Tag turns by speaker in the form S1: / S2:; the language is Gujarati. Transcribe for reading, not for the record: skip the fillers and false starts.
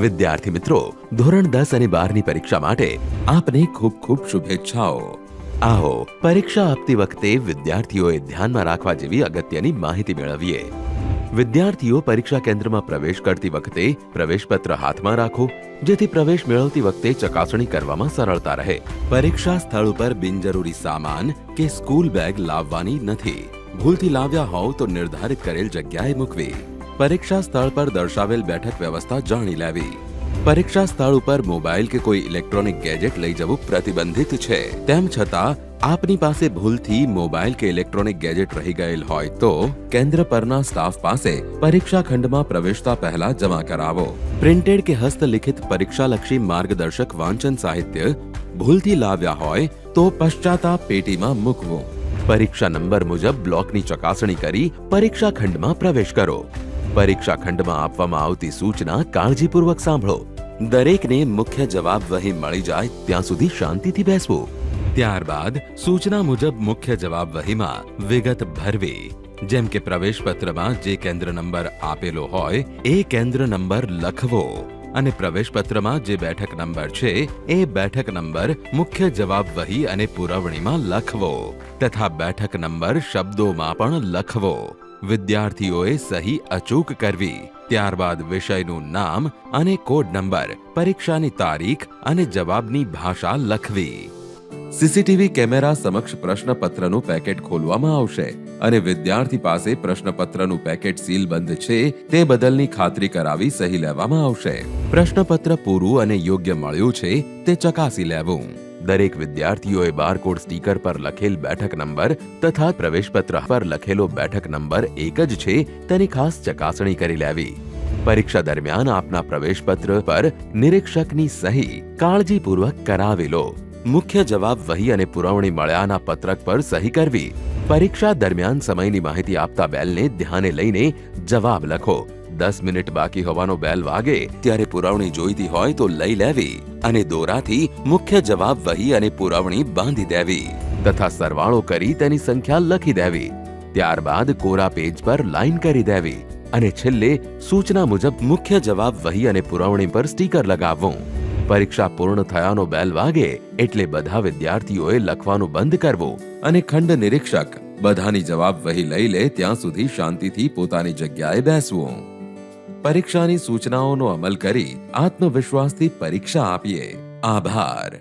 S1: વિદ્યાર્થી મિત્રો, ધોરણ 10 અને 12ની પરીક્ષા માટે આપને ખૂબ ખૂબ શુભેચ્છાઓ। આવો પરીક્ષા આપતી વખતે વિદ્યાર્થીઓએ ધ્યાનમાં રાખવા જેવી અગત્યની માહિતી મેળવીએ। વિદ્યાર્થીઓ પરીક્ષા કેન્દ્રમાં પ્રવેશ કરતી વખતે પ્રવેશપત્ર હાથમાં રાખો, જેથી પ્રવેશ મેળવતી વખતે ચકાસણી કરવામાં સરળતા રહે। પરીક્ષા સ્થળ ઉપર બિનજરૂરી સામાન કે સ્કૂલ બેગ લાવવાની નથી। ભૂલથી લાવ્યા હોવ તો નિર્ધારિત કરેલ જગ્યાએ મૂકવી। પરીક્ષા સ્થળ પર દર્શાવેલ બેઠક વ્યવસ્થા જાણી લેવી। પરીક્ષા સ્થળ ઉપર મોબાઈલ કે કોઈ ઇલેક્ટ્રોનિક ગેજેટ લઈ જવું પ્રતિબંધિત છે। તેમ છતાં આપની પાસે ભૂલથી મોબાઈલ કે ઇલેક્ટ્રોનિક ગેજેટ રહી ગયેલ હોય તો કેન્દ્ર પરના સ્ટાફ પાસે પરીક્ષા ખંડમાં પ્રવેશતા પહેલા જમા કરાવો। પ્રિન્ટેડ કે હસ્તલિખિત પરીક્ષાલક્ષી માર્ગદર્શક વાંચન સાહિત્ય ભૂલથી લાવ્યા હોય તો પશ્ચાતાપ પેટીમાં મૂકવું। પરીક્ષા નંબર મુજબ બ્લોકની ચકાસણી કરી પરીક્ષા ખંડમાં પ્રવેશ કરો। પરીક્ષા ખંડમાં આપવામાં આવતી સૂચના કાળજીપૂર્વક સાંભળો। દરેકને મુખ્ય જવાબ વહી મળી જાય ત્યાં સુધી શાંતિથી બેસવું। ત્યારબાદ સૂચના મુજબ મુખ્ય જવાબ વહીમાં વિગત ભરવી। જેમ કે પ્રવેશપત્રમાં જે કેન્દ્ર નંબર આપેલો હોય એ કેન્દ્ર નંબર લખવો અને પ્રવેશપત્રમાં જે બેઠક નંબર છે એ બેઠક નંબર મુખ્ય જવાબ વહી અને પુરવણીમાં લખવો તથા બેઠક નંબર શબ્દોમાં પણ લખવો। વિદ્યાર્થીઓએ સહી અચૂક કરવી। ત્યારબાદ વિષયનું નામ અને કોડ નંબર, પરીક્ષાની તારીખ અને જવાબની ભાષા લખવી। સીસીટીવી કેમેરા સમક્ષ પ્રશ્નપત્રનું પેકેટ ખોલવામાં આવશે અને વિદ્યાર્થી પાસે પ્રશ્નપત્રનું પેકેટ સીલબંધ છે તે બદલની ખાતરી કરાવી સહી લેવામાં આવશે। પ્રશ્નપત્ર પૂરું અને યોગ્ય મળ્યું છે તે ચકાસી લેવું। દરેક વિદ્યાર્થીઓએ બારકોડ સ્ટીકર પર લખેલ બેઠક નંબર તથા પ્રવેશપત્ર પર લખેલો બેઠક નંબર એક જ છે તેની ખાસ ચકાસણી કરી લેવી। પરીક્ષા દરમિયાન આપના પ્રવેશપત્ર પર નિરીક્ષકની સહી કાળજીપૂર્વક કરાવી લો। મુખ્ય જવાબ વહી અને પુરવણી મળ્યાના પત્રક પર સહી કરવી। પરીક્ષા દરમિયાન સમયની માહિતી આપતા બેલને ધ્યાને લઈને જવાબ લખો। 10 મિનિટ બાકી હોવાનો બેલ વાગે ત્યારે પુરવણી જોઈતી હોય તો લઈ લેવી અને દોરાથી મુખ્ય જવાબ વહી અને પુરવણી બાંધી દેવી તથા સરવાળો કરી તેની સંખ્યા લખી દેવી। ત્યારબાદ કોરા પેજ પર લાઈન કરી દેવી અને છેલ્લે સૂચના મુજબ મુખ્ય જવાબ વહી અને પુરવણી પર સ્ટીકર લગાવવું। પરીક્ષા પૂર્ણ થયાનો બેલ વાગે એટલે બધા વિદ્યાર્થીઓએ લખવાનું બંધ કરવું અને ખંડ નિરીક્ષક બધાની જવાબ વહી લઈ લે ત્યાં સુધી શાંતિથી પોતાની જગ્યાએ બેસવું। પરીક્ષાની સૂચનાઓનો અમલ કરી આત્મવિશ્વાસથી પરીક્ષા આપીએ। આભાર।